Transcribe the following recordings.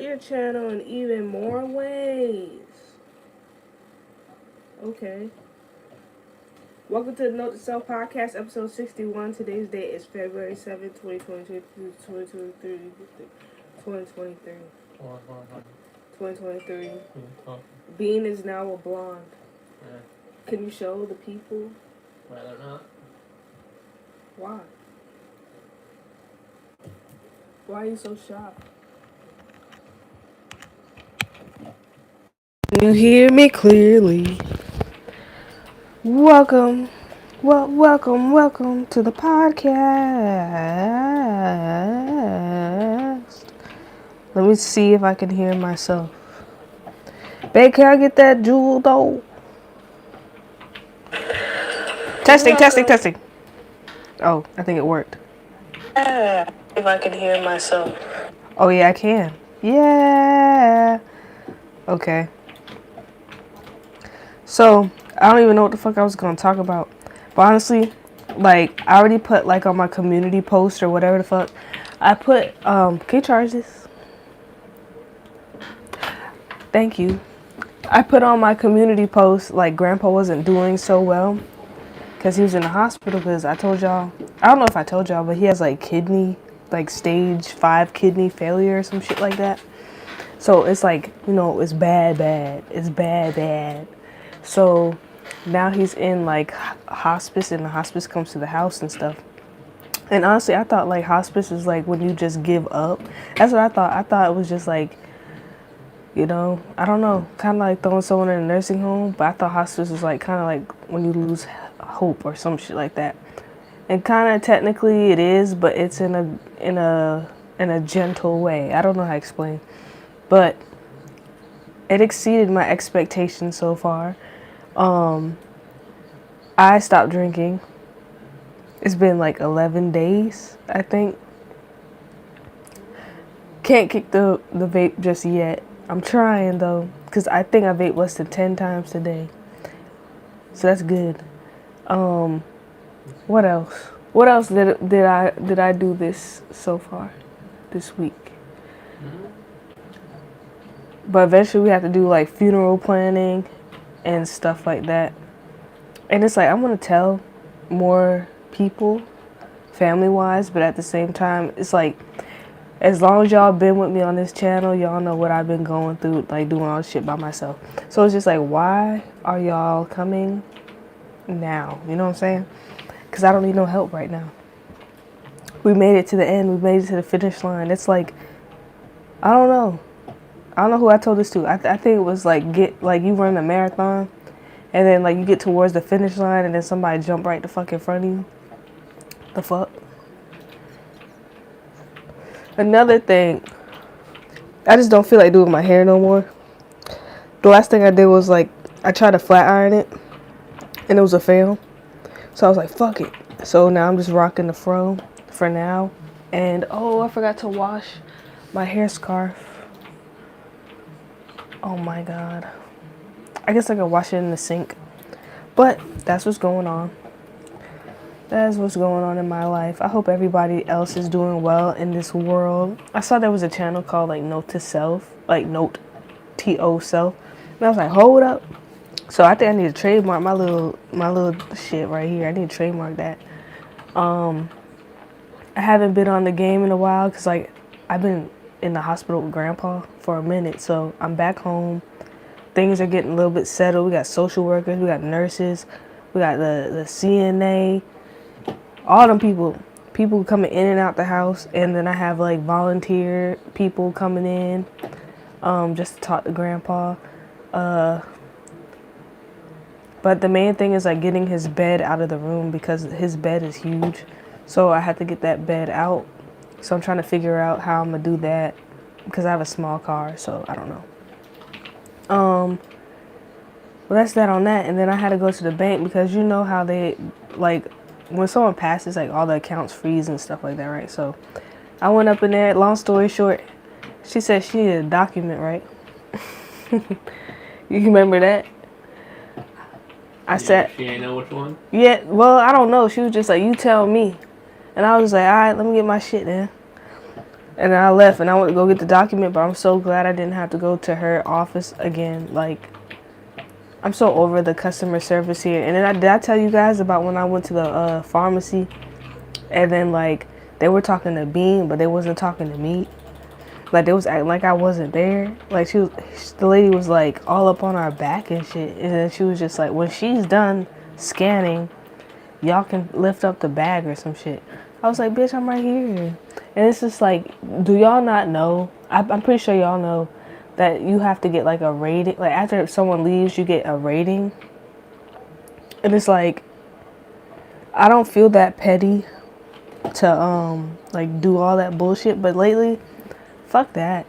your channel in even more ways. Okay. Welcome to the Note to Self podcast, episode 61. Today's date is February 7th, 2023. 2023. Bean is now a blonde. Yeah. Can you show the people? Rather not. Why? Why are you so shocked? You hear me clearly. Welcome to the podcast. Let me see if I can hear myself. Babe, can I get that jewel though? Testing. Oh, I think it worked. Yeah, if I can hear myself. Oh yeah, I can. Yeah. Okay. So, I don't even know what the fuck I was gonna talk about. But honestly, like, I already put, like, on my community post or whatever the fuck. I put, can you charge this? Thank you. I put on my community post, like, Grandpa wasn't doing so well. Because he was in the hospital, because I told y'all, I don't know if I told y'all, but he has, like, stage 5 kidney failure or some shit like that. So, it's like, it's bad. It's bad. So, now he's in, like, hospice, and the hospice comes to the house and stuff. And honestly, I thought, like, hospice is, like, when you just give up. That's what I thought. I thought it was just, like, I don't know, kind of like throwing someone in a nursing home. But I thought hospice was, like, kind of like when you lose hope or some shit like that. And kind of technically it is, but it's in a gentle way. I don't know how to explain. But it exceeded my expectations so far. I stopped drinking. It's been like 11 days, I think. Can't kick the vape just yet. I'm trying though, because I think I vape less than 10 times today. So that's good. What else? What else did I do this so far this week? But eventually we have to do like funeral planning and stuff like that. And it's like, I'm going to tell more people, family-wise, but at the same time, it's like, as long as y'all been with me on this channel, y'all know what I've been going through, like doing all this shit by myself. So it's just like, why are y'all coming now? You know what I'm saying? Because I don't need no help right now. We made it to the end. We made it to the finish line. It's like, I don't know who I told this to. I think it was like, you run a marathon. And then, like, you get towards the finish line, and then somebody jump right the fuck in front of you. The fuck? Another thing, I just don't feel like doing my hair no more. The last thing I did was, like, I tried to flat iron it, and it was a fail. So I was like, fuck it. So now I'm just rocking the fro for now. And, oh, I forgot to wash my hair scarf. Oh, my God. I guess I could wash it in the sink. But that's what's going on. That's what's going on in my life. I hope everybody else is doing well in this world. I saw there was a channel called like NOTE2SELF, like NOTE2SELF. And I was like, hold up. So I think I need to trademark my little shit right here. I need to trademark that. I haven't been on the game in a while because like I've been in the hospital with Grandpa for a minute. So I'm back home. Things are getting a little bit settled. We got social workers, we got nurses, we got the CNA, all them people coming in and out the house. And then I have like volunteer people coming in just to talk to Grandpa. But the main thing is like getting his bed out of the room because his bed is huge. So I had to get that bed out. So I'm trying to figure out how I'm going to do that because I have a small car, so I don't know. Well, that's that on that. And then I had to go to the bank because you know how they, like, when someone passes, like, all the accounts freeze and stuff like that, right? So I went up in there. Long story short, she said she needed a document, right? You remember that? I said... She ain't know which one? Yeah, well, I don't know. She was just like, you tell me. And I was like, all right, let me get my shit then. And then I left and I went to go get the document, but I'm so glad I didn't have to go to her office again. Like, I'm so over the customer service here. And then did I tell you guys about when I went to the pharmacy and then like they were talking to Bean, but they wasn't talking to me. Like they was acting like I wasn't there. Like the lady was like all up on our back and shit. And then she was just like, when she's done scanning, y'all can lift up the bag or some shit. I was like, bitch, I'm right here. And it's just like, do y'all not know? I'm pretty sure y'all know that you have to get like a rating. Like after someone leaves, you get a rating. And it's like, I don't feel that petty to like do all that bullshit. But lately, fuck that.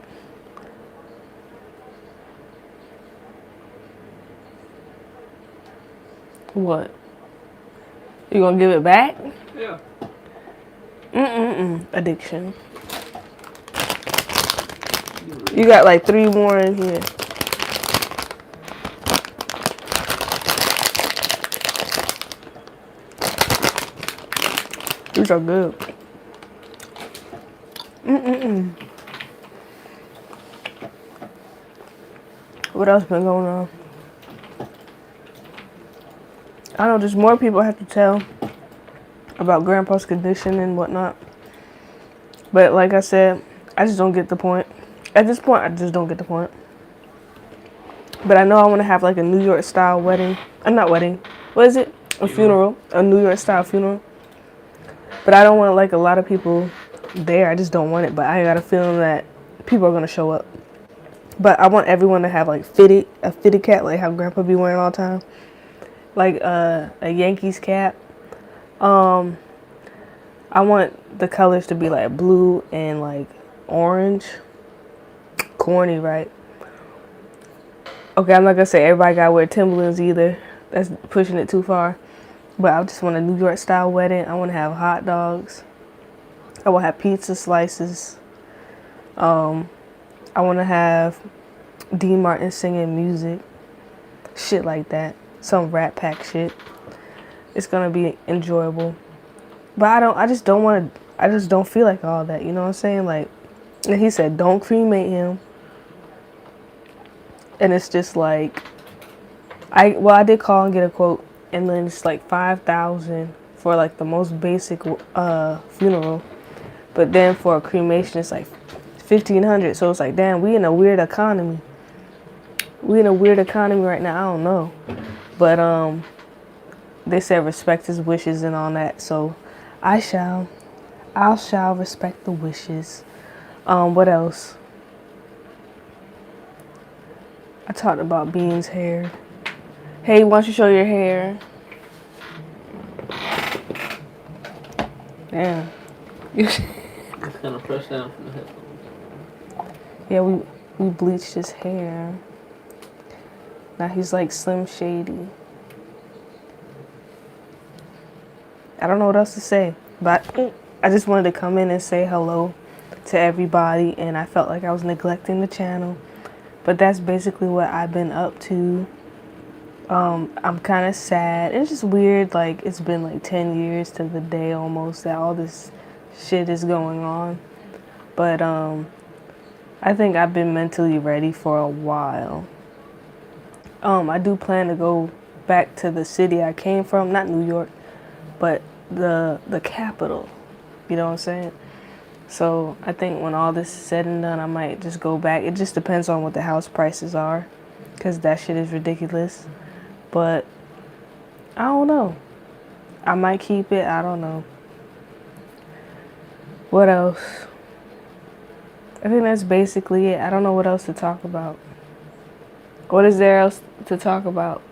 What? You gonna give it back? Yeah. Addiction. You got like 3 more in here. These are good. What else been going on? I know just more people have to tell about Grandpa's condition and whatnot. But like I said, I just don't get the point. At this point, I just don't get the point. But I know I want to have like a New York style wedding. Not wedding. What is it? A funeral. A New York style funeral. But I don't want like a lot of people there. I just don't want it. But I got a feeling that people are going to show up. But I want everyone to have like a fitted cap, like how Grandpa be wearing all the time. Like a Yankees cap. I want the colors to be like blue and like orange. Corny, right? Okay, I'm not gonna say everybody gotta wear Timberlands either. That's pushing it too far. But I just want a New York style wedding. I want to have hot dogs. I want to have pizza slices. I want to have Dean Martin singing music. Shit like that. Some Rat Pack shit. It's gonna be enjoyable. But I just don't feel like all that, you know what I'm saying? Like, and he said, don't cremate him. And it's just like, I did call and get a quote, and then it's like $5,000 for like the most basic funeral. But then for a cremation, it's like $1,500. So it's like, damn, we in a weird economy. We in a weird economy right now. I don't know. But they said respect his wishes and all that. So I shall respect the wishes. What else? I talked about Bean's hair. Hey, why don't you show your hair? Damn. It's kind of pressed down from the headphones. Yeah, we bleached his hair. Now he's like Slim Shady. I don't know what else to say, but I just wanted to come in and say hello to everybody, and I felt like I was neglecting the channel. But that's basically what I've been up to. I'm kind of sad. It's just weird, like it's been like 10 years to the day almost that all this shit is going on. But I think I've been mentally ready for a while. I do plan to go back to the city I came from, not New York, but the capital. You know what I'm saying? So I think when all this is said and done, I might just go back. It just depends on what the house prices are, because that shit is ridiculous. But I don't know. I might keep it. I don't know. What else? I think that's basically it. I don't know what else to talk about. What is there else to talk about?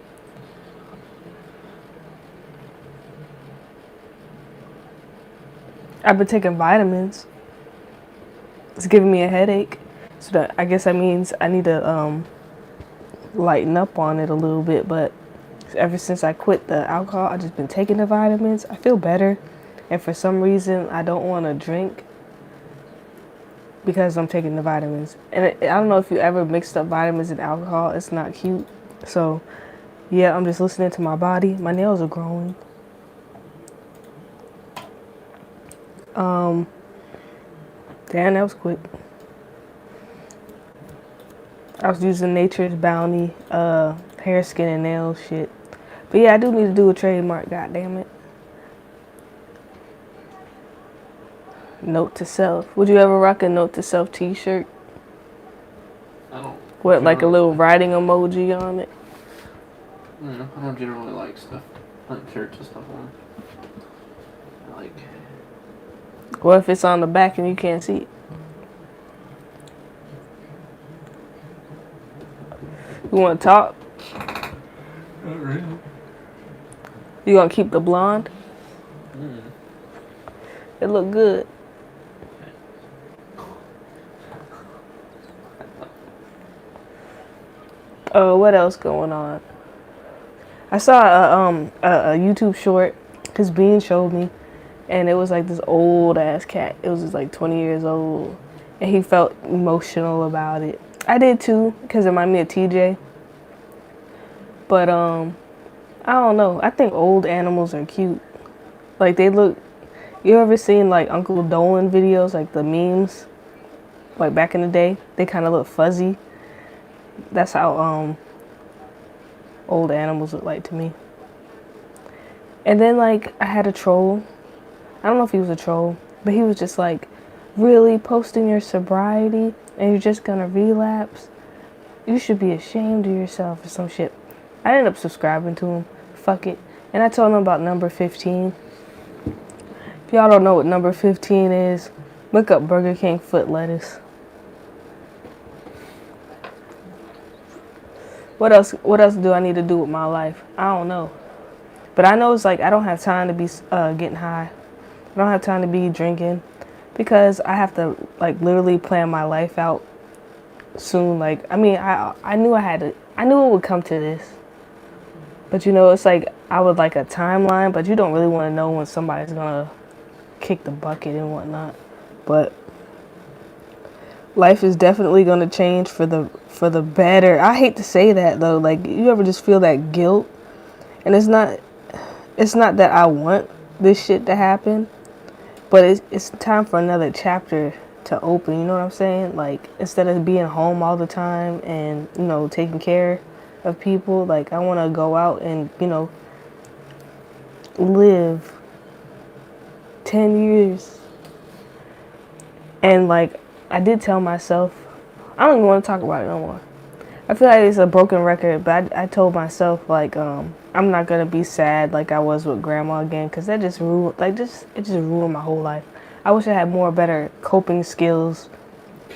I've been taking vitamins. It's giving me a headache. So that, I guess that means I need to lighten up on it a little bit. But ever since I quit the alcohol, I've just been taking the vitamins. I feel better. And for some reason, I don't want to drink because I'm taking the vitamins. And I don't know if you ever mixed up vitamins and alcohol. It's not cute. So, yeah, I'm just listening to my body. My nails are growing. Damn, that was quick. I was using Nature's Bounty, hair, skin, and nails shit. But yeah, I do need to do a trademark, god damn it. Note to self. Would you ever rock a note to self t-shirt? I don't. With like a little writing emoji on it? I don't generally like stuff, like shirts and stuff on. I like. What if it's on the back and you can't see it? You want to talk? Not really. You gonna keep the blonde? Mm. It look good. What else going on? I saw a YouTube short, cause Bean showed me, and it was like this old ass cat. It was just like 20 years old, and he felt emotional about it. I did too, cause it reminded me of TJ. But I don't know. I think old animals are cute. Like they look. You ever seen like Uncle Dolan videos, like the memes, like back in the day? They kind of look fuzzy. That's how old animals look like to me. And then like I had a troll. I don't know if he was a troll, but he was just like, really posting your sobriety and you're just gonna relapse? You should be ashamed of yourself or some shit. I ended up subscribing to him. Fuck it. And I told him about number 15. If y'all don't know what number 15 is, look up Burger King foot lettuce. What else do I need to do with my life? I don't know. But I know it's like I don't have time to be getting high. I don't have time to be drinking because I have to like literally plan my life out soon. Like, I mean, I knew I knew it would come to this. But you know, it's like I would like a timeline, but you don't really want to know when somebody's gonna kick the bucket and whatnot. But life is definitely gonna change for the better. I hate to say that though. Like, you ever just feel that guilt? And it's not that I want this shit to happen, but it's time for another chapter to open. You know what I'm saying? Like, instead of being home all the time and, you know, taking care of people, like I want to go out and, you know, live 10 years. And like I did tell myself, I don't even want to talk about it no more. I feel like it's a broken record, but I told myself like I'm not gonna be sad like I was with grandma again, because that just ruined it just ruined my whole life. I wish I had more better coping skills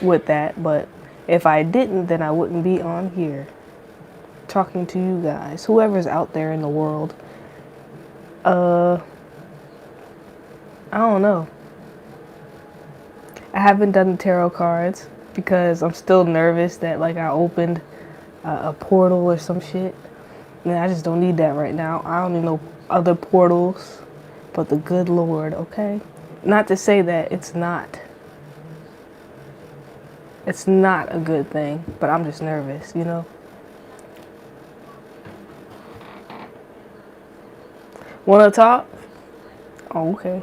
with that, but if I didn't, then I wouldn't be on here talking to you guys, whoever's out there in the world. I don't know. I haven't done the tarot cards because I'm still nervous that like I opened a portal or some shit. And I just don't need that right now. I don't need no other portals but the good Lord, okay? Not to say that it's not a good thing, but I'm just nervous, you know? Wanna talk? Oh, okay.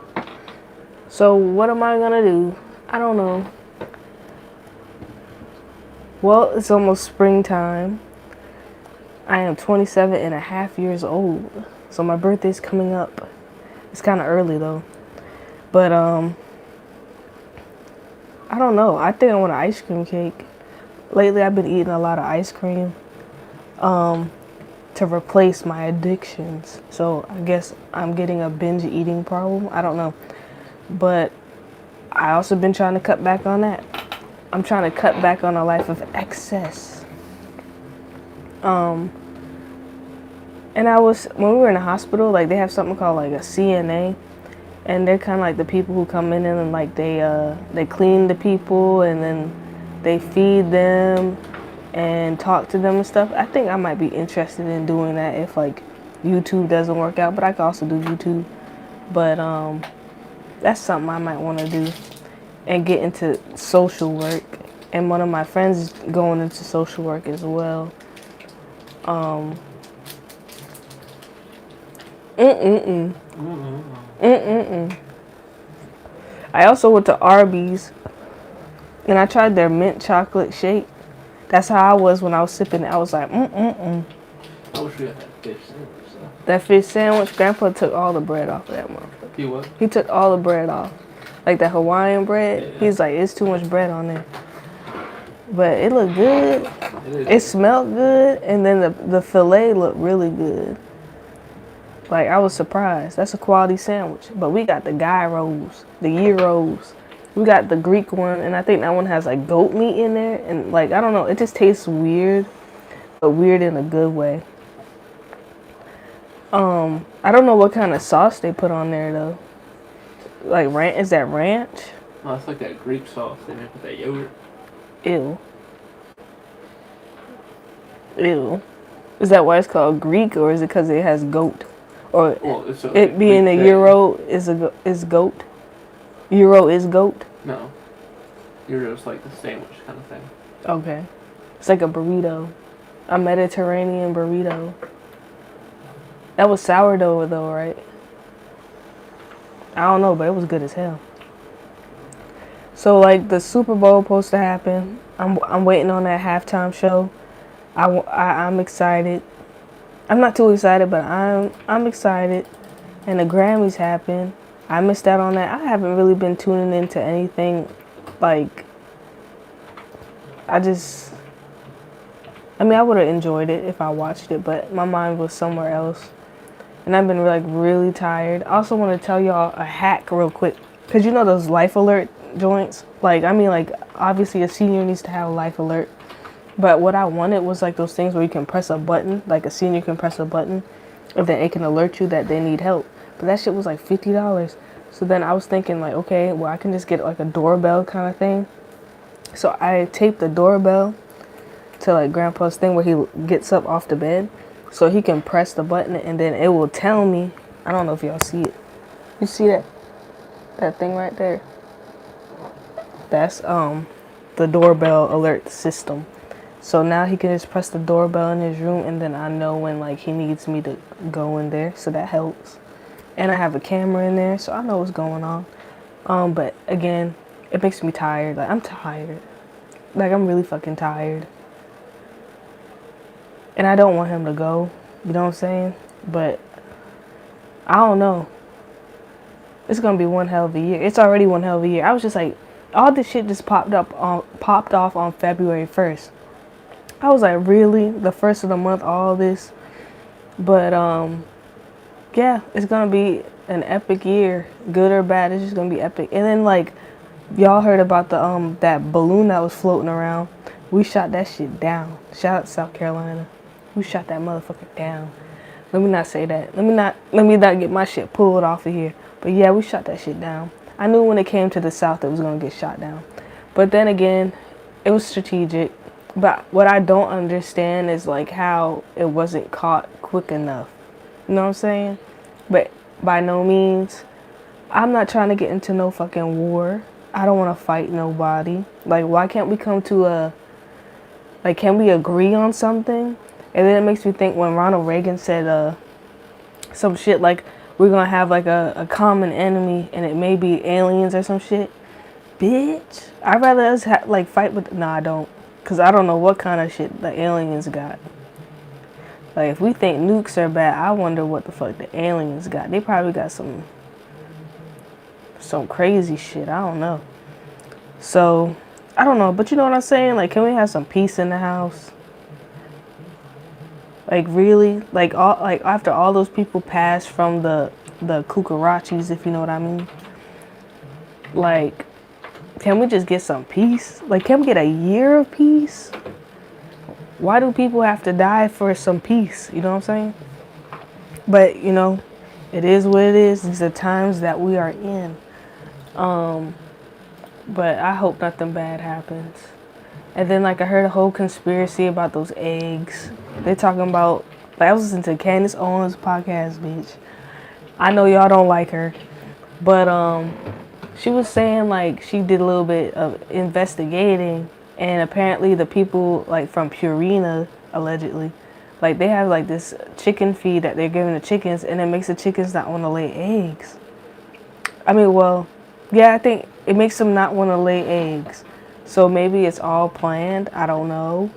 So what am I gonna do? I don't know. Well, it's almost springtime. I am 27 and a half years old. So my birthday's coming up. It's kind of early though. But I don't know. I think I want an ice cream cake. Lately I've been eating a lot of ice cream to replace my addictions. So I guess I'm getting a binge eating problem. I don't know. But I also been trying to cut back on that. I'm trying to cut back on a life of excess. And when we were in the hospital, like they have something called like a CNA, and they're kind of like the people who come in and like they clean the people and then they feed them and talk to them and stuff. I think I might be interested in doing that if like YouTube doesn't work out, but I can also do YouTube. But that's something I might want to do and get into social work. And one of my friends is going into social work as well. I also went to Arby's And I tried their mint chocolate shake. That's how I was when I was sipping it. I was like, mm-mm-mm. I wish we had that fish sandwich, though. That fish sandwich, Grandpa took all the bread off of that motherfucker. He what? He took all the bread off. Like the Hawaiian bread. Yeah. He's like, it's too much bread on there. But it looked good. It It smelled good. And then the filet looked really good. Like, I was surprised. That's a quality sandwich. But we got the gyros, the gyros. We got the Greek one. And I think that one has like goat meat in there. And like, I don't know. It just tastes weird. But weird in a good way. I don't know what kind of sauce they put on there though. Like ranch? Is that ranch? Oh, it's like that Greek sauce they make with that yogurt. Ew. Ew. Is that why it's called Greek, or is it because it has goat? Or Well, it's it being a gyro is goat? Gyro is goat? No. Gyro's like the sandwich kind of thing. Okay. It's like a burrito. A Mediterranean burrito. That was sourdough though, right? I don't know, but it was good as hell. So like the Super Bowl supposed to happen. I'm waiting on that halftime show. I'm excited. I'm not too excited, but I'm excited. And the Grammys happened. I missed out on that. I haven't really been tuning into anything. Like, I would have enjoyed it if I watched it, but my mind was somewhere else. And I've been like really tired. I also want to tell y'all a hack real quick. Because you know those life alert joints? Like, obviously a senior needs to have a life alert. But what I wanted was like those things where you can press a button. Like a senior can press a button. And then it can alert you that they need help. But that shit was like $50. So then I was thinking like, okay, well I can just get like a doorbell kind of thing. So I taped the doorbell to like Grandpa's thing where he gets up off the bed. So he can press the button and then it will tell me. I don't know if y'all see it. You see that? That thing right there? That's the doorbell alert system. So now he can just press the doorbell in his room and then I know when like he needs me to go in there. So that helps. And I have a camera in there so I know what's going on. But again, it makes me tired. Like I'm tired. Like I'm really fucking tired. And I don't want him to go, you know what I'm saying? But I don't know. It's gonna be one hell of a year. It's already one hell of a year. I was just like, all this shit just popped off on February 1st. I was like, really? The first of the month, all this? But yeah, it's gonna be an epic year, good or bad. It's just gonna be epic. And then like, y'all heard about the that balloon that was floating around. We shot that shit down. Shout out to South Carolina. We shot that motherfucker down. Let me not say that. Let me not get my shit pulled off of here. But yeah, we shot that shit down. I knew when it came to the South it was gonna get shot down. But then again, it was strategic. But what I don't understand is like how it wasn't caught quick enough. You know what I'm saying? But by no means, I'm not trying to get into no fucking war. I don't want to fight nobody. Like, why can't we come to can we agree on something? And then it makes me think when Ronald Reagan said some shit like, we're going to have like a common enemy and it may be aliens or some shit. Bitch, I'd rather us fight with, I don't. Because I don't know what kind of shit the aliens got. Like, if we think nukes are bad, I wonder what the fuck the aliens got. They probably got some crazy shit. I don't know. So, I don't know. But you know what I'm saying? Like, can we have some peace in the house? Like, really? Like after all those people passed from the cucarachas, if you know what I mean? Like, can we just get some peace? Like, can we get a year of peace? Why do people have to die for some peace? You know what I'm saying? But, you know, it is what it is. These are times that we are in. But I hope nothing bad happens. And then, like, I heard a whole conspiracy about those eggs. They're talking about, like, I was listening to Candace Owens' podcast, bitch. I know y'all don't like her. But, she was saying, like, she did a little bit of investigating. And apparently the people, like, from Purina, allegedly, like, they have, like, this chicken feed that they're giving the chickens. And it makes the chickens not want to lay eggs. I mean, well, yeah, I think it makes them not want to lay eggs. So maybe it's all planned. I don't know.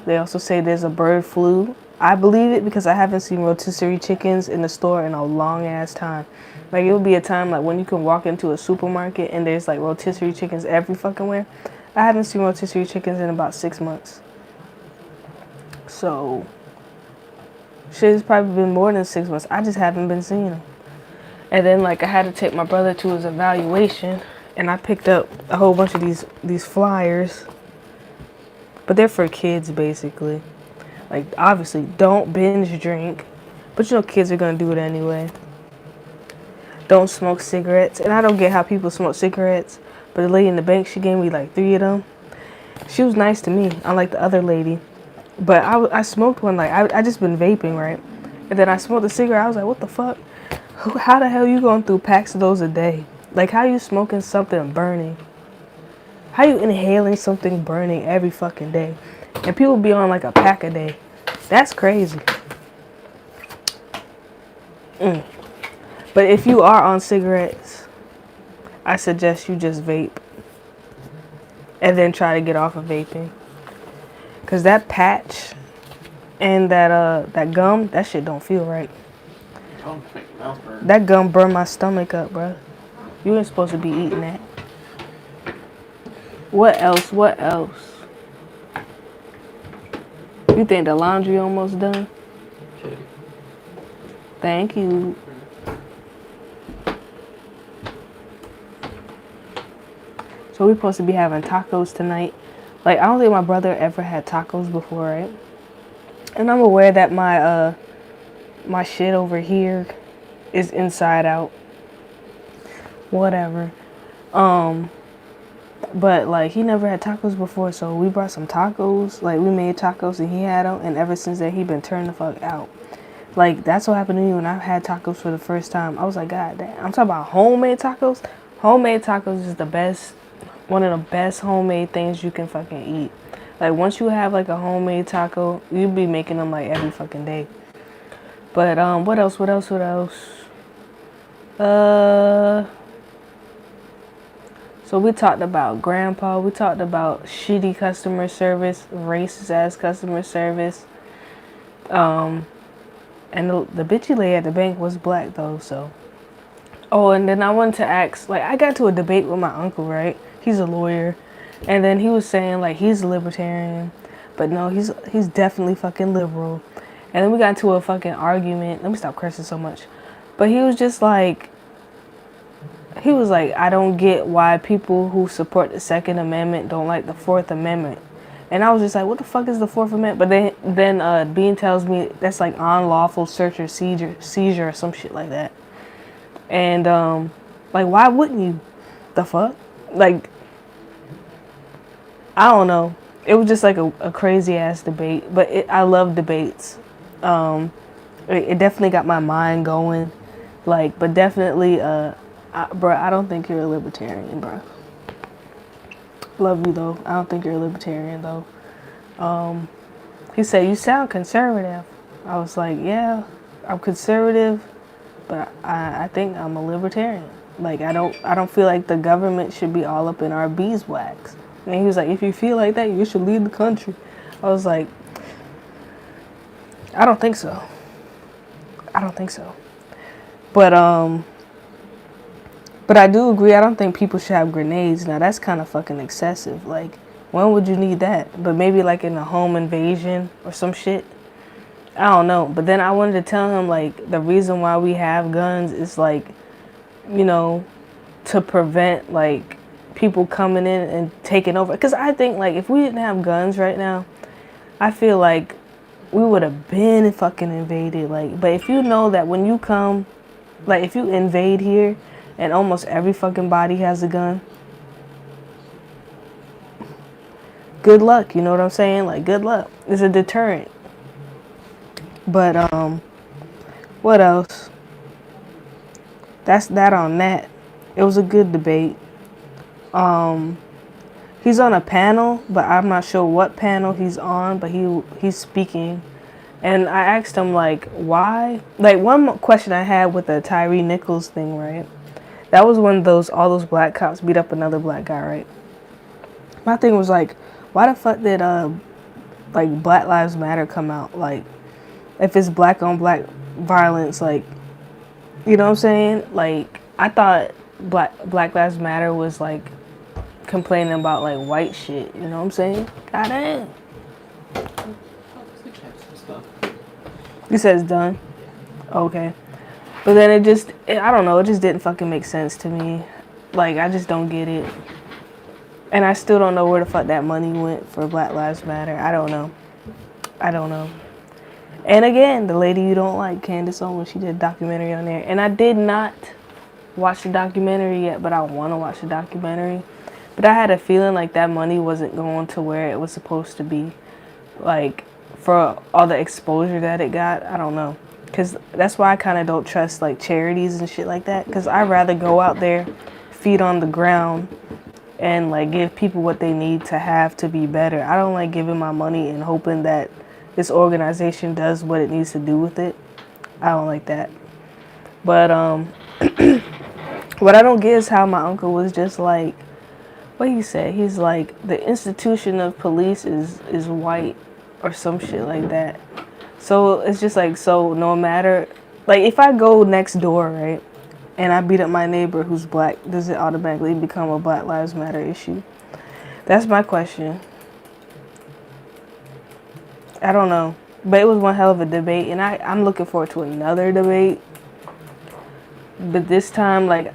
They also say there's a bird flu. I believe it because I haven't seen rotisserie chickens in the store in a long ass time. Like it would be a time like when you can walk into a supermarket and there's like rotisserie chickens every fucking where. I haven't seen rotisserie chickens in about 6 months. So shit, it's probably been more than 6 months. I just haven't been seeing them. And then like I had to take my brother to his evaluation, and I picked up a whole bunch of these flyers, but they're for kids basically. Like obviously, don't binge drink, but you know kids are gonna do it anyway. Don't smoke cigarettes, and I don't get how people smoke cigarettes. But the lady in the bank, she gave me like 3 of them. She was nice to me, unlike the other lady. But I smoked one, like I just been vaping, right? And then I smoked a cigarette. I was like, what the fuck? How the hell you going through packs of those a day? Like, how you smoking something burning? How you inhaling something burning every fucking day? And people be on like a pack a day. That's crazy. But if you are on cigarettes, I suggest you just vape. And then try to get off of vaping. Cause that patch and that gum, that shit don't feel right. That gum burned my stomach up, bro. You ain't supposed to be eating that. What else? You think the laundry almost done? Okay. Thank you. So we're supposed to be having tacos tonight. Like, I don't think my brother ever had tacos before, right? And I'm aware that my shit over here is inside out. Whatever. But like he never had tacos before, so we brought some tacos. Like we made tacos and he had them, and ever since then he been turned the fuck out. Like that's what happened to me when I had tacos for the first time. I was like, God damn. I'm talking about homemade tacos. Homemade tacos is the best, one of the best homemade things you can fucking eat. Like once you have like a homemade taco, you be making them like every fucking day. But what else? So we talked about grandpa, we talked about shitty customer service, racist ass customer service. And the bitchy lady at the bank was black though, so. Oh, and then I wanted to ask, like I got to a debate with my uncle, right? He's a lawyer. And then he was saying like he's a libertarian, but no, he's definitely fucking liberal. And then we got into a fucking argument. Let me stop cursing so much. But he was like, I don't get why people who support the Second Amendment don't like the Fourth Amendment. And I was just like, what the fuck is the Fourth Amendment? But then Bean tells me that's like unlawful search or seizure or some shit like that. And like, why wouldn't you? The fuck? Like, I don't know. It was just like a crazy ass debate. But I love debates. It definitely got my mind going. Like, but definitely, bro, I don't think you're a libertarian, bro. Love you, though. I don't think you're a libertarian, though. He said, you sound conservative. I was like, yeah, I'm conservative, but I think I'm a libertarian. Like, I don't feel like the government should be all up in our beeswax. And he was like, if you feel like that, you should leave the country. I was like, I don't think so. But I do agree, I don't think people should have grenades. Now, that's kind of fucking excessive. Like, when would you need that? But maybe, like, in a home invasion or some shit. I don't know. But then I wanted to tell him, like, the reason why we have guns is, like, you know, to prevent, like, people coming in and taking over. Because I think, like, if we didn't have guns right now, I feel like we would have been fucking invaded. Like, but if you know that when you come, like, if you invade here, and almost every fucking body has a gun, good luck, you know what I'm saying? Like, good luck. It's a deterrent. But, what else? That's that on that. It was a good debate. He's on a panel, but I'm not sure what panel he's on, but he's speaking. And I asked him, like, why? Like, one question I had with the Tyree Nichols thing, right? That was when all those black cops beat up another black guy, right? My thing was like, why the fuck did like Black Lives Matter come out? Like, if it's black on black violence, like, you know what I'm saying? Like, I thought Black Lives Matter was like complaining about like white shit. You know what I'm saying? God damn. You said it's done. Okay. But then I don't know, it just didn't fucking make sense to me. Like, I just don't get it. And I still don't know where the fuck that money went for Black Lives Matter. I don't know. And again, the lady you don't like, Candace Owens, she did a documentary on there. And I did not watch the documentary yet, but I want to watch the documentary. But I had a feeling like that money wasn't going to where it was supposed to be. Like, for all the exposure that it got, I don't know. Because that's why I kind of don't trust, like, charities and shit like that. Because I'd rather go out there, feet on the ground, and, like, give people what they need to have to be better. I don't like giving my money and hoping that this organization does what it needs to do with it. I don't like that. But, what I don't get is how my uncle was just like, what he said? He's like, the institution of police is white or some shit like that. So it's just like, so no matter, like, if I go next door, right, and I beat up my neighbor who's black, does it automatically become a Black Lives Matter issue? That's my question. I don't know. But it was one hell of a debate, and I'm looking forward to another debate. But this time, like,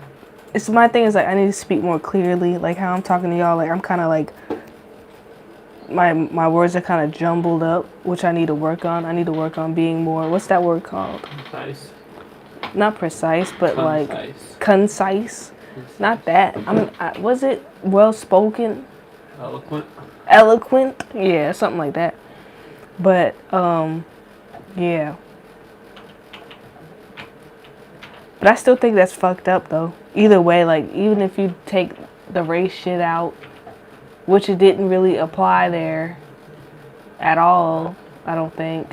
it's my thing is, like, I need to speak more clearly. Like, how I'm talking to y'all, like, I'm kind of, like, my words are kind of jumbled up, which I need to work on. I need to work on being more, what's that word called? Concise. Not precise, but Concise. like concise. Not that. Was it well spoken? Eloquent? Yeah, something like that. But yeah. But I still think that's fucked up though. Either way, like, even if you take the race shit out, which it didn't really apply there at all, I don't think.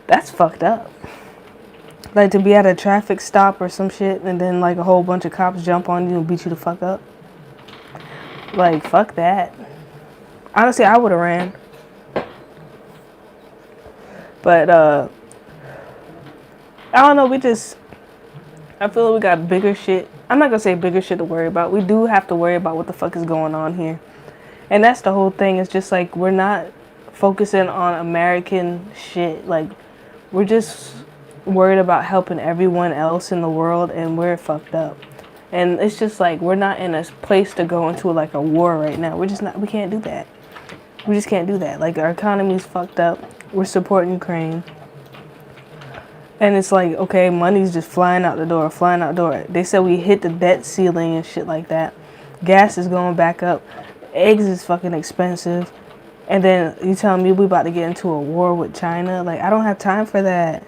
That's fucked up. Like, to be at a traffic stop or some shit and then, like, a whole bunch of cops jump on you and beat you the fuck up. Like, fuck that. Honestly, I would have ran. But, I don't know, I feel like we got bigger shit. I'm not gonna say bigger shit to worry about. We do have to worry about what the fuck is going on here. And that's the whole thing. It's just like, we're not focusing on American shit. Like, we're just worried about helping everyone else in the world, and we're fucked up. And it's just like, we're not in a place to go into like a war right now. We can't do that. We just can't do that. Like, our economy's fucked up. We're supporting Ukraine. And it's like, okay, money's just flying out the door. They said we hit the debt ceiling and shit like that. Gas is going back up. Eggs is fucking expensive. And then you telling me we about to get into a war with China? Like, I don't have time for that.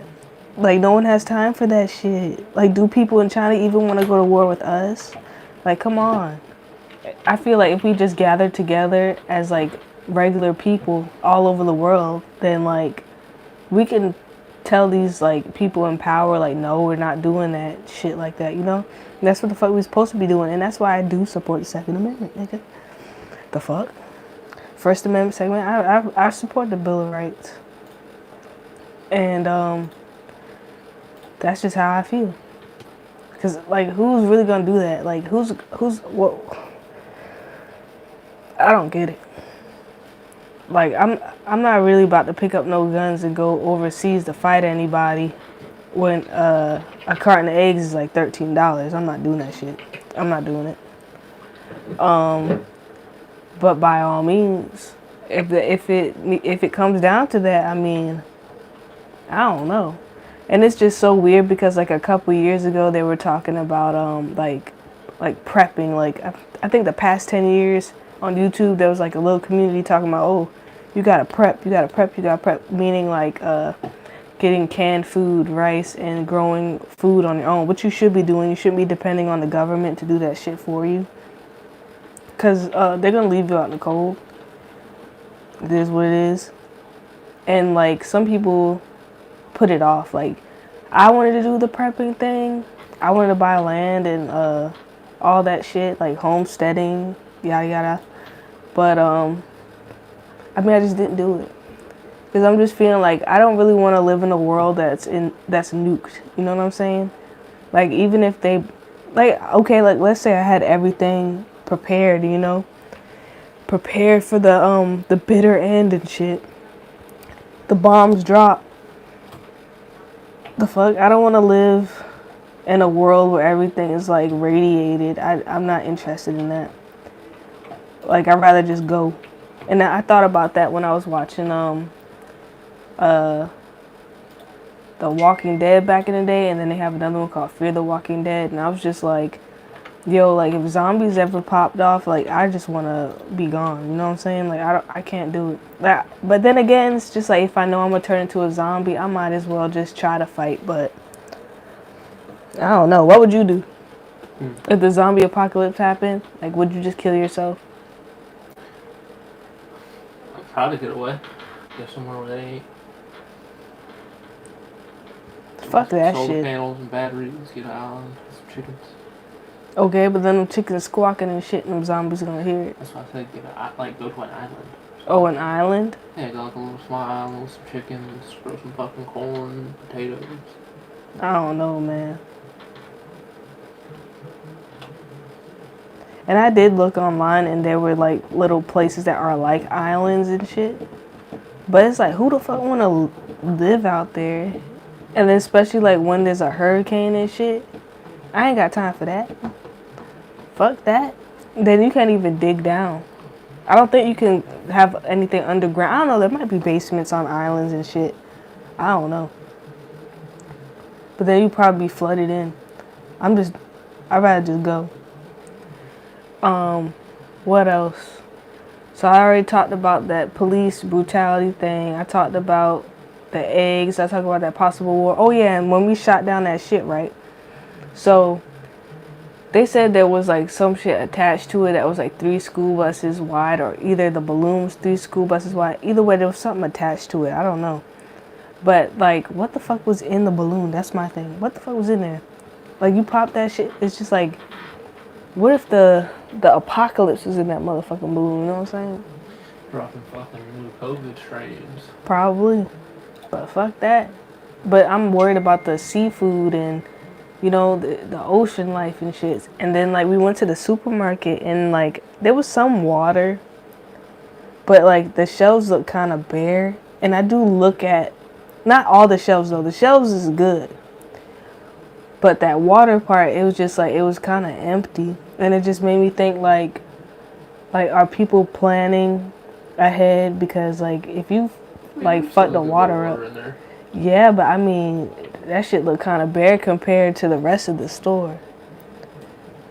Like, no one has time for that shit. Like, do people in China even want to go to war with us? Like, come on. I feel like if we just gather together as, like, regular people all over the world, then, like, we can tell these, like, people in power, like, no, we're not doing that shit like that, you know? And that's what the fuck we're supposed to be doing. And that's why I do support the Second Amendment, nigga. The fuck? First Amendment, Second Amendment, I support the Bill of Rights. And, that's just how I feel. Because, like, who's really gonna do that? Like, what? I don't get it. Like, I'm not really about to pick up no guns and go overseas to fight anybody when a carton of eggs is like $13. I'm not doing that shit. I'm not doing it. But by all means, if it comes down to that, I mean, I don't know. And it's just so weird because, like, a couple years ago they were talking about like prepping. Like, I think the past 10 years on YouTube there was like a little community talking about, oh, you gotta prep, meaning like getting canned food, rice, and growing food on your own, which you should be doing. You shouldn't be depending on the government to do that shit for you, because they're gonna leave you out in the cold. It is what it is. And, like, some people put it off. Like, I wanted to do the prepping thing. I wanted to buy land and all that shit, like homesteading, yada yada. But I mean, I just didn't do it because I'm just feeling like I don't really want to live in a world that's nuked. You know what I'm saying? Like even if they, like okay, like let's say I had everything prepared, you know, prepared for the bitter end and shit. The bombs drop. The fuck? I don't want to live in a world where everything is like radiated. I'm not interested in that. Like I'd rather just go. And I thought about that when I was watching The Walking Dead back in the day, and then they have another one called Fear the Walking Dead, and I was just like, yo, like if zombies ever popped off, like I just want to be gone. You know what I'm saying? Like I can't do it. But then again, it's just like if I know I'm gonna turn into a zombie, I might as well just try to fight. But I don't know. What would you do if the zombie apocalypse happened? Like, would you just kill yourself? I'd try to get away. Go somewhere where they ain't. Fuck that Solar shit. panels and batteries. Get an island. Some chickens. Okay, but then them chickens squawking and shit, and them zombies gonna hear it. That's why I said go to an island. Oh, an island? Yeah, go like a little small island with some chickens, grow some fucking corn, potatoes. I don't know, man. And I did look online, and there were like little places that are like islands and shit. But it's like, who the fuck want to live out there? And then especially like when there's a hurricane and shit. I ain't got time for that. Fuck that. Then you can't even dig down. I don't think you can have anything underground. I don't know. There might be basements on islands and shit. I don't know. But then you probably be flooded in. I'd rather just go. What else? So I already talked about that police brutality thing. I talked about the eggs. I talked about that possible war. Oh yeah, and when we shot down that shit, right? So they said there was like some shit attached to it that was like 3 school buses wide, or either the balloon was 3 school buses wide. Either way, there was something attached to it. I don't know. But like, what the fuck was in the balloon? That's my thing. What the fuck was in there? Like, you pop that shit, it's just like, what if the apocalypse was in that motherfucking balloon? You know what I'm saying? Dropping fucking new COVID strains. Probably. But fuck that. But I'm worried about the seafood and, you know, the ocean life and shit. And then like we went to the supermarket and like there was some water, but like the shelves look kind of bare. And I do look at, not all the shelves though. The shelves is good. But that water part, it was just like, it was kind of empty. And it just made me think like are people planning ahead? Because like if you like fuck the water up. Yeah, but I mean, that shit look kind of bare compared to the rest of the store.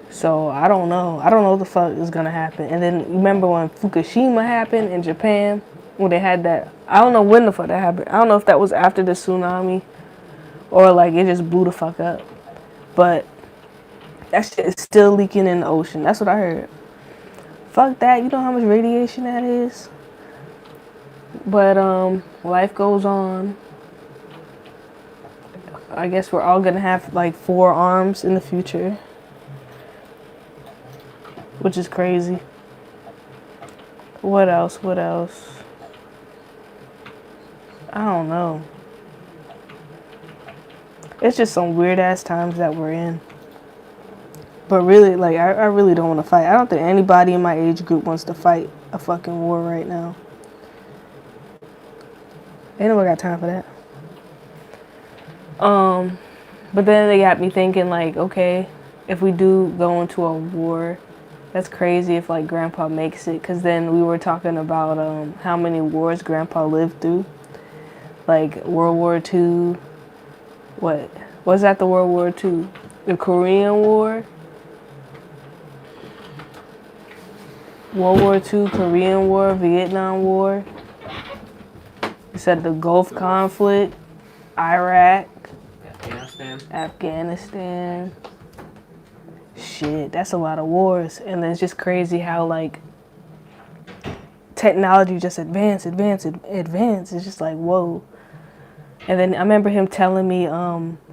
So I don't know. I don't know what the fuck is gonna happen. And then remember when Fukushima happened in Japan, when they had that, I don't know when the fuck that happened. I don't know if that was after the tsunami or like it just blew the fuck up. But that shit is still leaking in the ocean. That's what I heard. Fuck that. You know how much radiation that is? But life goes on. I guess we're all gonna have like 4 arms in the future, which is crazy. What else? I don't know. It's just some weird ass times that we're in. But really, like, I really don't want to fight. I don't think anybody in my age group wants to fight a fucking war right now. Ain't nobody got time for that. But then they got me thinking, like, okay, if we do go into a war, that's crazy if, like, Grandpa makes it. Because then we were talking about how many wars Grandpa lived through. Like, World War II. What? Was that the World War II? The Korean War? World War II, Korean War, Vietnam War. You said the Gulf conflict, Iraq, Afghanistan. Shit, that's a lot of wars. And then it's just crazy how like technology just advanced. It's just like, whoa. And then I remember him telling me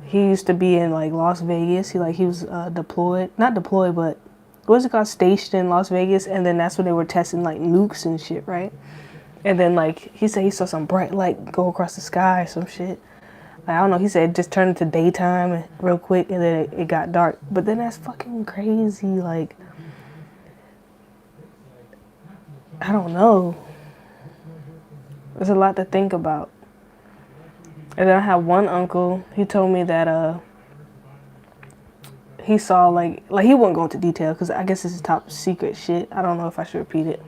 he used to be in like Las Vegas. He was deployed, not deployed, but what's it called, stationed in Las Vegas. And then that's when they were testing like nukes and shit, right? And then like he said he saw some bright light go across the sky or some shit. Like, I don't know. He said it just turned into daytime real quick, and then it got dark. But then that's fucking crazy. Like, I don't know. There's a lot to think about. And then I have one uncle. He told me that he saw like he wouldn't go into detail because I guess this is top secret shit. I don't know if I should repeat it.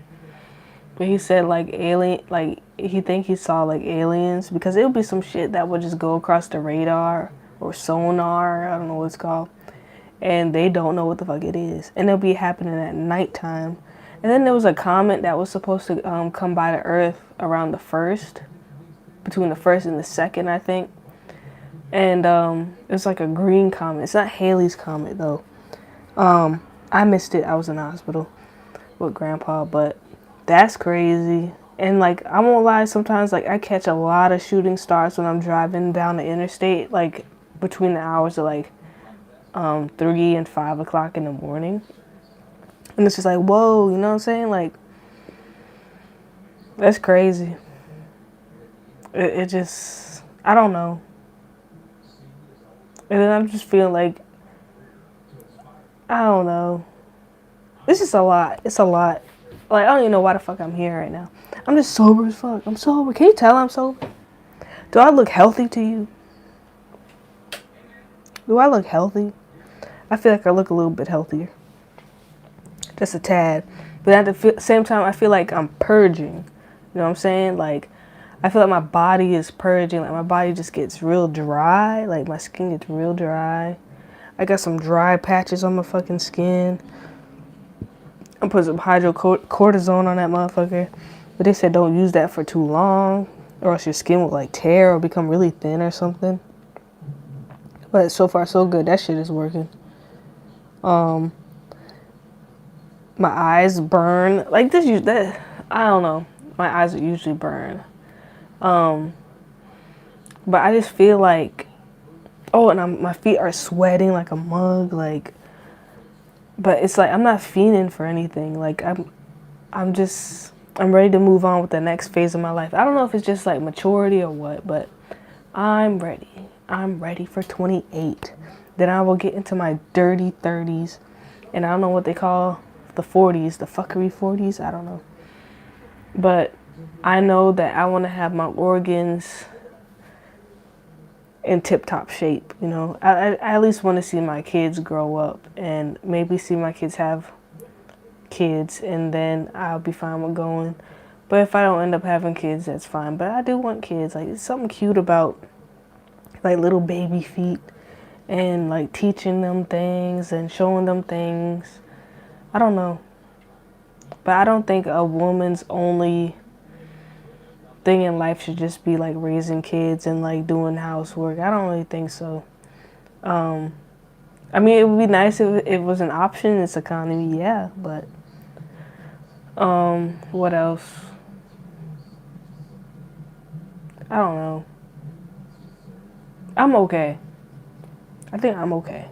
But he said like he saw like aliens, because it would be some shit that would just go across the radar or sonar. I don't know what it's called. And they don't know what the fuck it is. And it'll be happening at nighttime. And then there was a comet that was supposed to come by the Earth around the 1st. Between the 1st and the 2nd, I think. And it's like a green comet. It's not Halley's Comet, though. I missed it. I was in the hospital with Grandpa. But that's crazy. And, like, I won't lie. Sometimes, like, I catch a lot of shooting stars when I'm driving down the interstate. Like, between the hours of, like, 3 and 5 o'clock in the morning. And it's just like, whoa, you know what I'm saying? Like, that's crazy. It just, I don't know. And then I'm just feeling like, I don't know. It's just a lot. It's a lot. Like, I don't even know why the fuck I'm here right now. I'm just sober as fuck. I'm sober. Can you tell I'm sober? Do I look healthy to you? Do I look healthy? I feel like I look a little bit healthier. Just a tad. But at the same time, I feel like I'm purging. You know what I'm saying? Like, I feel like my body is purging. Like, my body just gets real dry. Like, my skin gets real dry. I got some dry patches on my fucking skin. I'm putting some hydrocortisone on that motherfucker. But they said don't use that for too long, or else your skin will, like, tear or become really thin or something. But so far, so good. That shit is working. My eyes burn. Like, I don't know. My eyes usually burn. But I just feel like, and my feet are sweating like a mug. Like, but it's like I'm not fiending for anything. Like, I'm ready to move on with the next phase of my life. I don't know if it's just like maturity or what, but I'm ready. I'm ready for 28. Then I will get into my dirty 30s, and I don't know what they call the 40s, the fuckery 40s. I don't know. But I know that I want to have my organs in tip-top shape, you know. I at least want to see my kids grow up and maybe see my kids have kids, and then I'll be fine with going. But if I don't end up having kids, that's fine. But I do want kids. Like, it's something cute about, like, little baby feet and, like, teaching them things and showing them things. I don't know. But I don't think a woman's only thing in life should just be like raising kids and like doing housework. I don't really think so. I mean, it would be nice if it was an option in this economy, yeah, but what else? I don't know. I'm okay. I think I'm okay.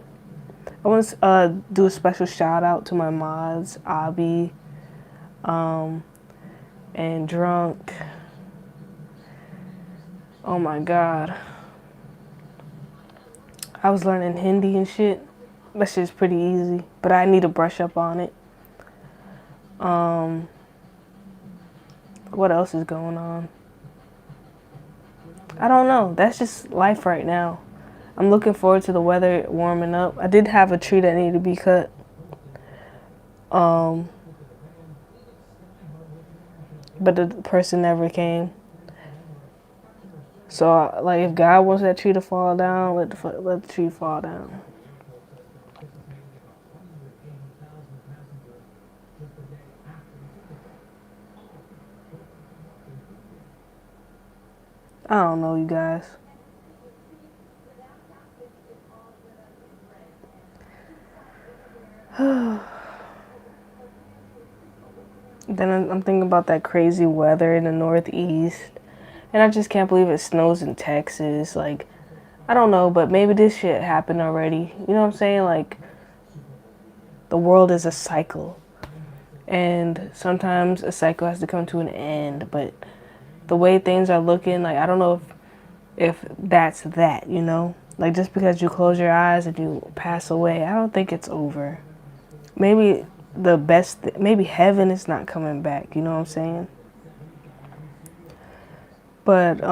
I want to do a special shout out to my mods, Abby, and Drunk. Oh my god. I was learning Hindi and shit. That shit's pretty easy, but I need to brush up on it. What else is going on? I don't know. That's just life right now. I'm looking forward to the weather warming up. I did have a tree that needed to be cut. But the person never came. So, like, if God wants that tree to fall down, let the tree fall down. I don't know, you guys. Then I'm thinking about that crazy weather in the Northeast. And I just can't believe it snows in Texas. Like, I don't know, but maybe this shit happened already. You know what I'm saying? Like, the world is a cycle. And sometimes a cycle has to come to an end. But the way things are looking, like, I don't know if that's that, you know? Like, just because you close your eyes and you pass away, I don't think it's over. Maybe maybe heaven is not coming back, you know what I'm saying? But,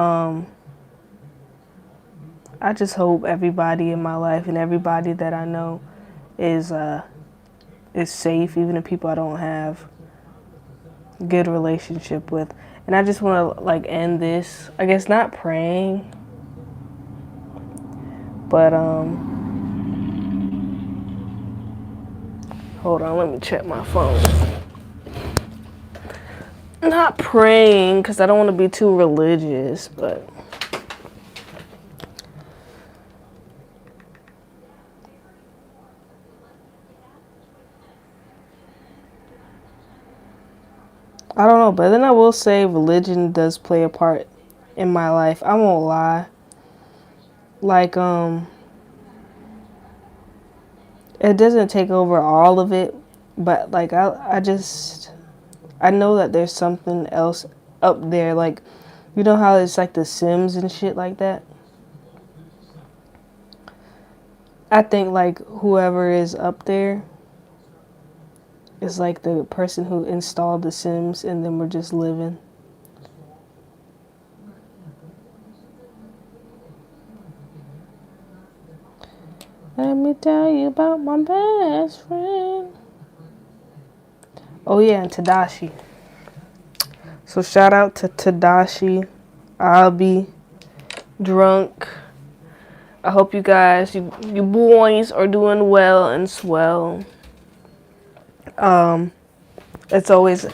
I just hope everybody in my life and everybody that I know is safe, even the people I don't have good relationship with. And I just want to like end this, I guess not praying, but hold on, let me check my phone. Not praying because I don't want to be too religious, but I don't know. But then I will say religion does play a part in my life. I won't lie. Like, it doesn't take over all of it, but like I know that there's something else up there. Like, you know how it's like The Sims and shit like that? I think like whoever is up there is like the person who installed The Sims and then we're just living. Let me tell you about my best friend. Oh yeah, and Tadashi. So shout out to Tadashi. I'll be drunk. I hope you guys, you boys are doing well and swell. It's always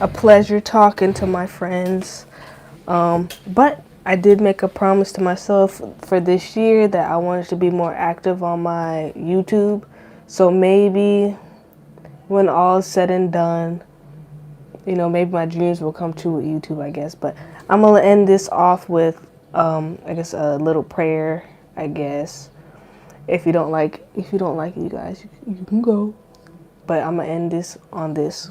a pleasure talking to my friends. But I did make a promise to myself for this year that I wanted to be more active on my YouTube. So maybe when all is said and done, you know, maybe my dreams will come true with YouTube, I guess. But I'm going to end this off with, I guess, a little prayer, I guess. If you don't like it, you guys, you can go. But I'm going to end this on this.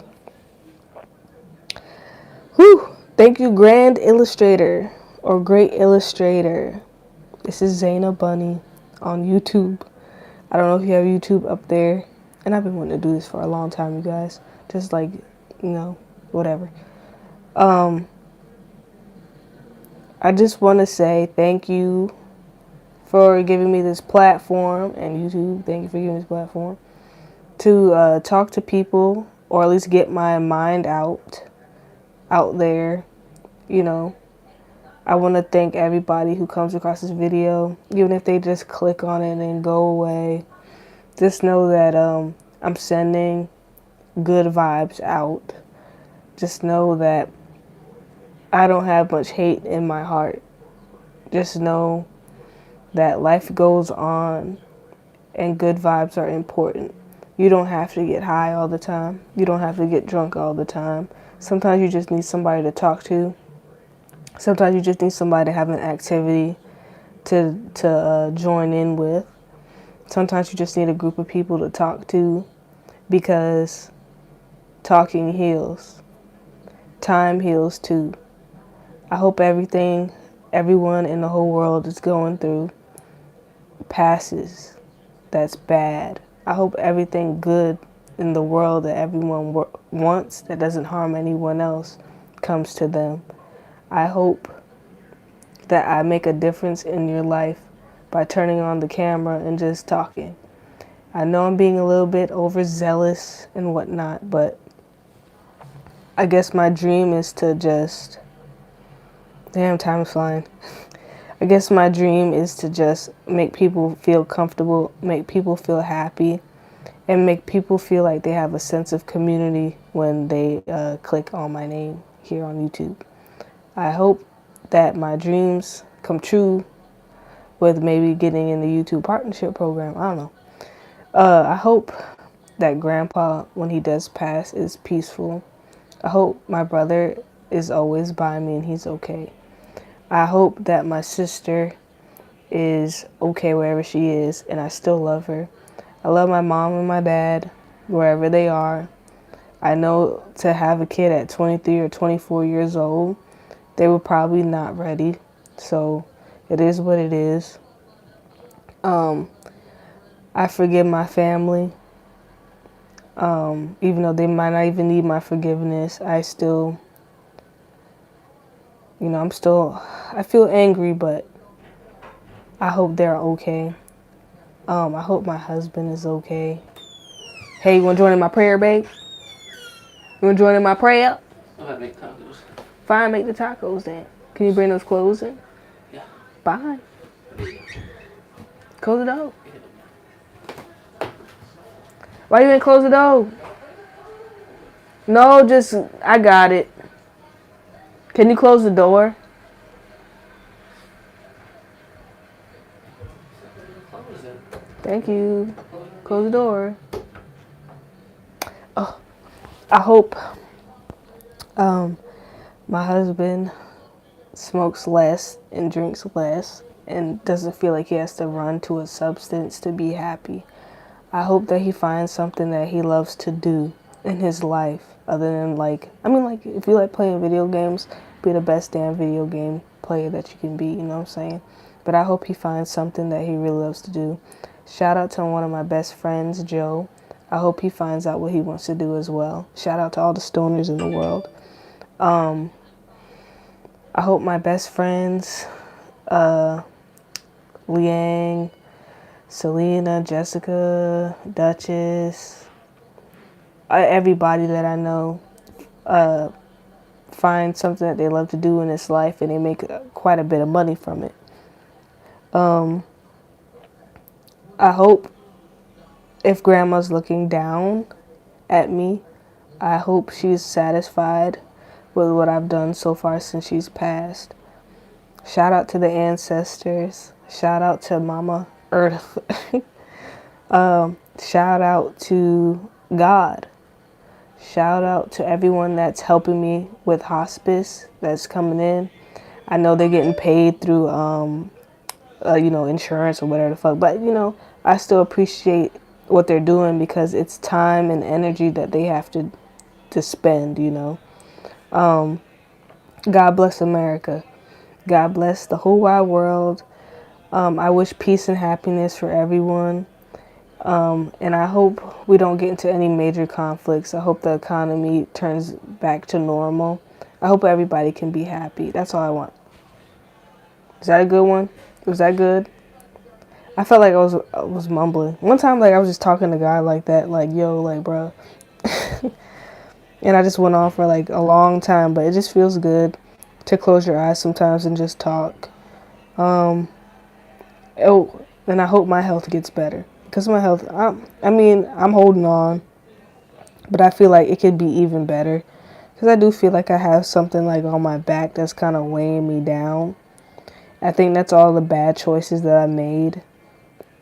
Whew. Thank you, Grand Illustrator or Great Illustrator. This is Zaina Bunny on YouTube. I don't know if you have YouTube up there. And I've been wanting to do this for a long time, you guys. Just like, you know, whatever. I just want to say thank you for giving me this platform, and YouTube, thank you for giving me this platform to talk to people, or at least get my mind out there, you know. I want to thank everybody who comes across this video, even if they just click on it and go away. Just know that I'm sending good vibes out. Just know that I don't have much hate in my heart. Just know that life goes on and good vibes are important. You don't have to get high all the time. You don't have to get drunk all the time. Sometimes you just need somebody to talk to. Sometimes you just need somebody to have an activity to join in with. Sometimes you just need a group of people to talk to, because talking heals. Time heals too. I hope everyone in the whole world is going through passes that's bad. I hope everything good in the world that everyone wants, that doesn't harm anyone else, comes to them. I hope that I make a difference in your life by turning on the camera and just talking. I know I'm being a little bit overzealous and whatnot, but I guess my dream is to just... Damn, time is flying. I guess my dream is to just make people feel comfortable, make people feel happy, and make people feel like they have a sense of community when they click on my name here on YouTube. I hope that my dreams come true with maybe getting in the YouTube partnership program. I don't know. I hope that Grandpa, when he does pass, is peaceful. I hope my brother is always by me and he's okay. I hope that my sister is okay wherever she is, and I still love her. I love my mom and my dad wherever they are. I know to have a kid at 23 or 24 years old, they were probably not ready. So it is what it is. I forgive my family. Even though they might not even need my forgiveness, I still, I feel angry, but I hope they're okay. I hope my husband is okay. Hey, you want to join in my prayer, babe? You want to join in my prayer? I'm gonna make tacos. Fine, make the tacos then. Can you bring those clothes in? Yeah. Fine. Close the door. Why you didn't close the door? No, I got it. Can you close the door? Close it. Thank you. Close the door. Oh, I hope my husband smokes less and drinks less and doesn't feel like he has to run to a substance to be happy. I hope that he finds something that he loves to do in his life other than if you like playing video games, be the best damn video game player that you can be, you know what I'm saying? But I hope he finds something that he really loves to do. Shout out to one of my best friends, Joe. I hope he finds out what he wants to do as well. Shout out to all the stoners in the world. I hope my best friends, Liang, Selena, Jessica, Duchess, everybody that I know find something that they love to do in this life and they make quite a bit of money from it. I hope if grandma's looking down at me, I hope she's satisfied with what I've done so far since she's passed. Shout out to the ancestors. Shout out to Mama Earth. Shout out to God. Shout out to everyone that's helping me with hospice that's coming in. I know they're getting paid through, insurance or whatever the fuck. But, I still appreciate what they're doing because it's time and energy that they have to spend, God bless America. God bless the whole wide world. I wish peace and happiness for everyone. And I hope we don't get into any major conflicts. I hope the economy turns back to normal. I hope everybody can be happy. That's all I want. Is that a good one? Was that good? I felt like I was mumbling. One time, I was just talking to God like that, bro. And I just went on for a long time, but it just feels good to close your eyes sometimes and just talk. And I hope my health gets better. Because my health, I'm holding on. But I feel like it could be even better. Because I do feel like I have something on my back that's kind of weighing me down. I think that's all the bad choices that I made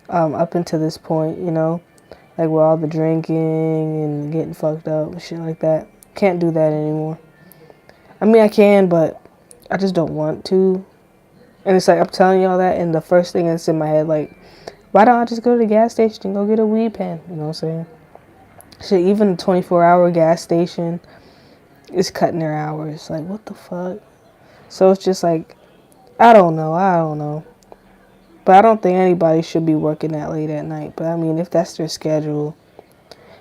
up until this point, with all the drinking and getting fucked up and shit like that. Can't do that anymore. I can, but I just don't want to. And it's I'm telling y'all that, and the first thing that's in my head, why don't I just go to the gas station and go get a weed pen? You know what I'm saying? Shit, even a 24-hour gas station is cutting their hours. What the fuck? So it's just I don't know. But I don't think anybody should be working that late at night. But if that's their schedule.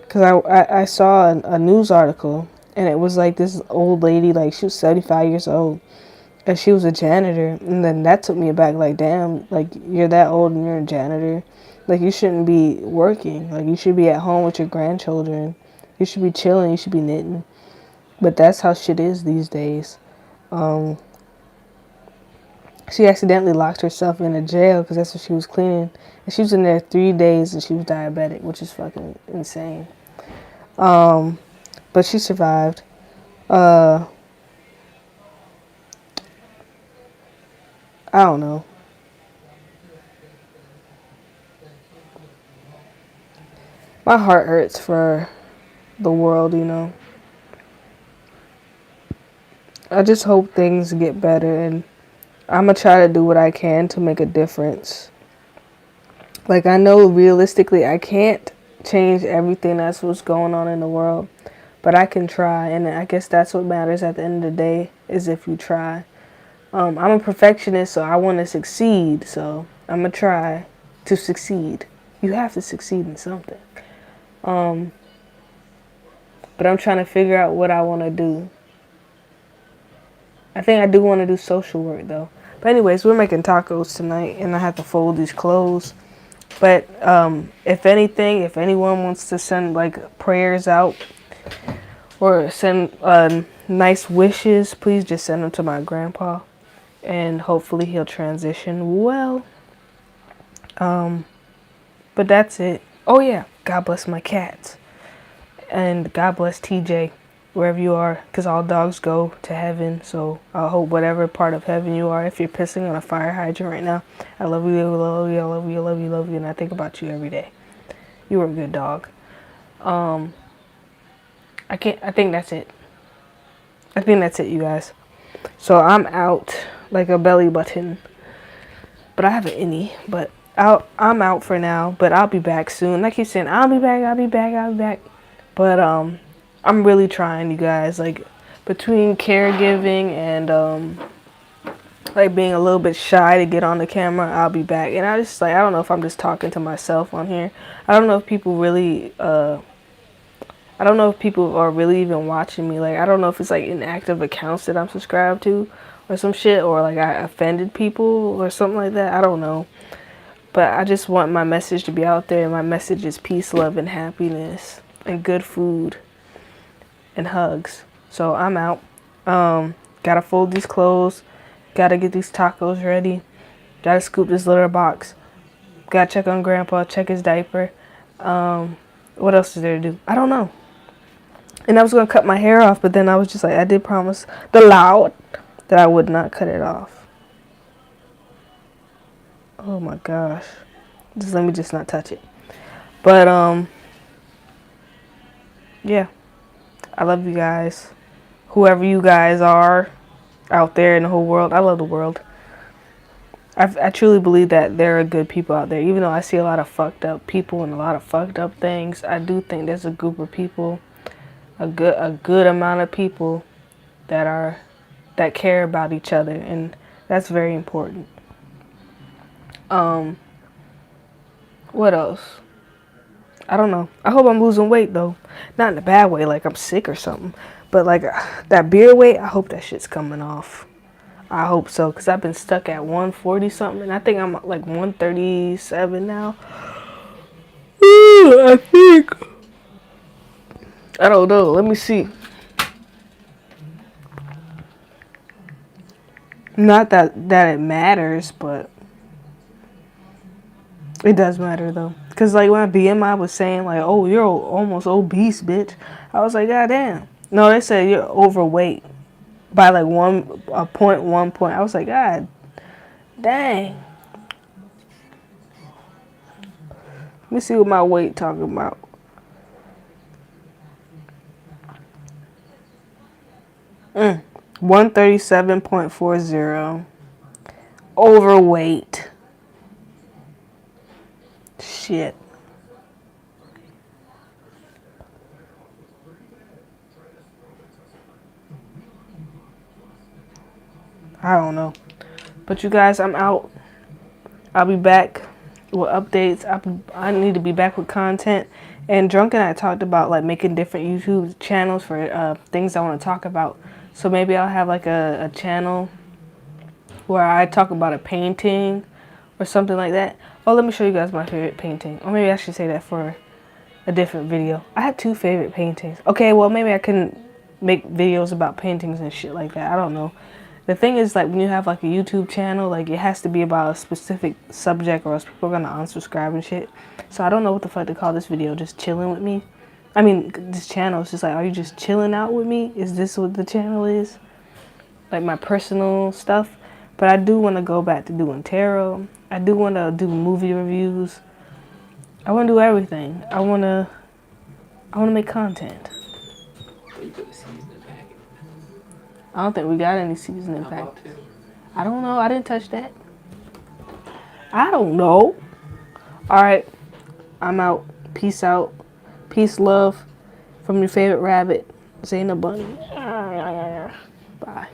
Because I saw a news article, and it was this old lady, she was 75 years old. And she was a janitor, and then that took me aback, damn, you're that old and you're a janitor. You shouldn't be working. You should be at home with your grandchildren. You should be chilling, you should be knitting. But that's how shit is these days. She accidentally locked herself in a jail because that's what she was cleaning. And she was in there 3 days and she was diabetic, which is fucking insane. But she survived. I don't know. My heart hurts for the world, I just hope things get better, and I'm gonna try to do what I can to make a difference. Like, I know realistically I can't change everything that's what's going on in the world, but I can try, and I guess that's what matters at the end of the day, is if you try. I'm a perfectionist, so I want to succeed, so I'm gonna try to succeed. You have to succeed in something. But I'm trying to figure out what I want to do. I think I do want to do social work though. But anyways, we're making tacos tonight, and I have to fold these clothes. But if anything, if anyone wants to send like prayers out or send nice wishes, please just send them to my grandpa, and hopefully he'll transition well. But that's it. Oh yeah, God bless my cats, and God bless TJ, wherever you are, because all dogs go to heaven. So I hope whatever part of heaven you are, if you're pissing on a fire hydrant right now, I love you, I love you, I love you, I love you, I love you, and I think about you every day. You were a good dog. I think that's it. I think that's it, you guys. So I'm out like a belly button, but I have an innie. But I'm out for now. But I'll be back soon. I keep saying I'll be back, I'll be back, I'll be back. But I'm really trying, you guys. Like, between caregiving and like being a little bit shy to get on the camera, I'll be back. And I just, like, I don't know if I'm just talking to myself on here. I don't know if people really I don't know if people are really even watching me. Like, I don't know if it's like inactive accounts that I'm subscribed to or some shit, or like I offended people or something like that. I don't know. But I just want my message to be out there, and my message is peace, love, and happiness, and good food, and hugs. So I'm out. Gotta fold these clothes. Gotta get these tacos ready. Gotta scoop this litter box. Gotta check on Grandpa, check his diaper. What else is there to do? I don't know. And I was gonna cut my hair off, but then I was just like, I did promise the Lord that I would not cut it off. Oh my gosh. Just let me just not touch it. But yeah. I love you guys. Whoever you guys are out there in the whole world. I love the world. I truly believe that there are good people out there. Even though I see a lot of fucked up people and a lot of fucked up things, I do think there's a group of people, a good amount of people that care about each other, and that's very important. What else? I don't know. I hope I'm losing weight though. Not in a bad way, like I'm sick or something. But like that beer weight, I hope that shit's coming off. I hope so, because I've been stuck at 140 something, and I think I'm like 137 now. I think. I don't know. Let me see. Not that it matters, but it does matter though. Because like when BMI was saying like, oh, you're almost obese, bitch. I was like, god damn. No, they said you're overweight by like 1 point. I was like, god dang. Let me see what my weight talking about. Mm. 137.40. Overweight. Shit. I don't know. But you guys, I'm out. I'll be back with updates. I need to be back with content. And Drunk and I talked about like making different YouTube channels for things I want to talk about. So maybe I'll have like a channel where I talk about a painting or something like that. Oh, let me show you guys my favorite painting. Or maybe I should say that for a different video. I have 2 favorite paintings. Okay, well maybe I can make videos about paintings and shit like that. I don't know. The thing is, like, when you have like a YouTube channel, like it has to be about a specific subject or else people are gonna unsubscribe and shit. So I don't know what the fuck to call this video. Just chilling with me. I mean, this channel is just like, are you just chilling out with me? Is this what the channel is? Like my personal stuff. But I do want to go back to doing tarot. I do want to do movie reviews. I want to do everything. I want to make content. I don't think we got any seasoning packets. I don't know. I didn't touch that. I don't know. All right. I'm out. Peace out. Peace, love from your favorite rabbit, Zayna Bunny. Bye.